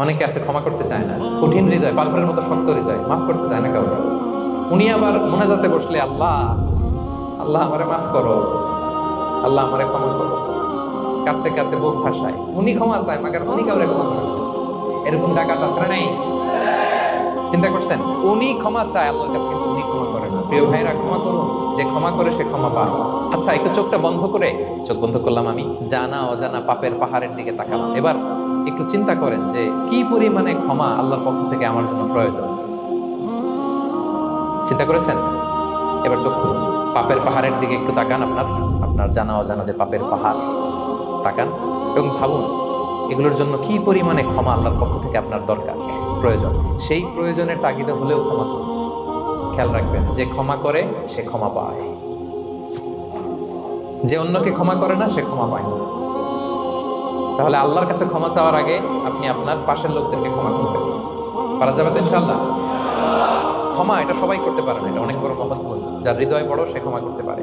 অনেকে আছে ক্ষমা করতে চায় না, কঠিন হৃদয়, পাথরের মতো শক্ত হৃদয়, মাফ করতে চায় না কাউকে। উনি আবার মোনাজাতে বসলে আল্লাহ, আল্লাহ আমারে মাফ করো, আল্লাহ আমারে ক্ষমা করো, কাঁদতে কাঁদতে বুক ভাসায়। উনি ক্ষমা চায়, মাগার উনি কাউরে ক্ষমা করেন না। এরকম ডাকাত আছে না নাই? চিন্তা করছেন? উনি ক্ষমা চায় আল্লাহর কাছে, কিন্তু উনি ক্ষমা করে না। প্রিয় ভাইরা, ক্ষমা করুন। যে ক্ষমা করে সে ক্ষমা পায়। আচ্ছা, একটু চোখটা বন্ধ করে, চোখ বন্ধ করলাম আমি, জানা অজানা পাপের পাহাড়ের দিকে তাকালাম। এবার একটু চিন্তা করেন যে কি পরিমাণে ক্ষমা আল্লাহর পক্ষ থেকে আমার জন্য প্রয়োজন। চিন্তা করেছেন? এবার চোখ খুলুন, পাপের পাহাড়ের দিকে একটু তাকান। আপনার আপনার জানা অজানা যে পাপের পাহাড়, তাকান এবং ভাবুন এগুলোর জন্য কি পরিমাণে ক্ষমা আল্লাহর পক্ষ থেকে আপনার দরকার, প্রয়োজন। সেই প্রয়োজনের তাগিদে হলেও ক্ষমা করুন। খেয়াল রাখবেন, যে ক্ষমা করে সে ক্ষমা পায়, যে অন্যকে ক্ষমা করে না সে ক্ষমা পায় না। তাহলে আল্লাহর কাছে ক্ষমা চাওয়ার আগে আপনি আপনার পাশের লোকদেরকে ক্ষমা করবেন। পারা যাবে তো ইনশাআল্লাহ? ক্ষমা এটা সবাই করতে পারে না, এটা অনেক বড় মহৎ গুণ। যার হৃদয় বড় সে ক্ষমা করতে পারে।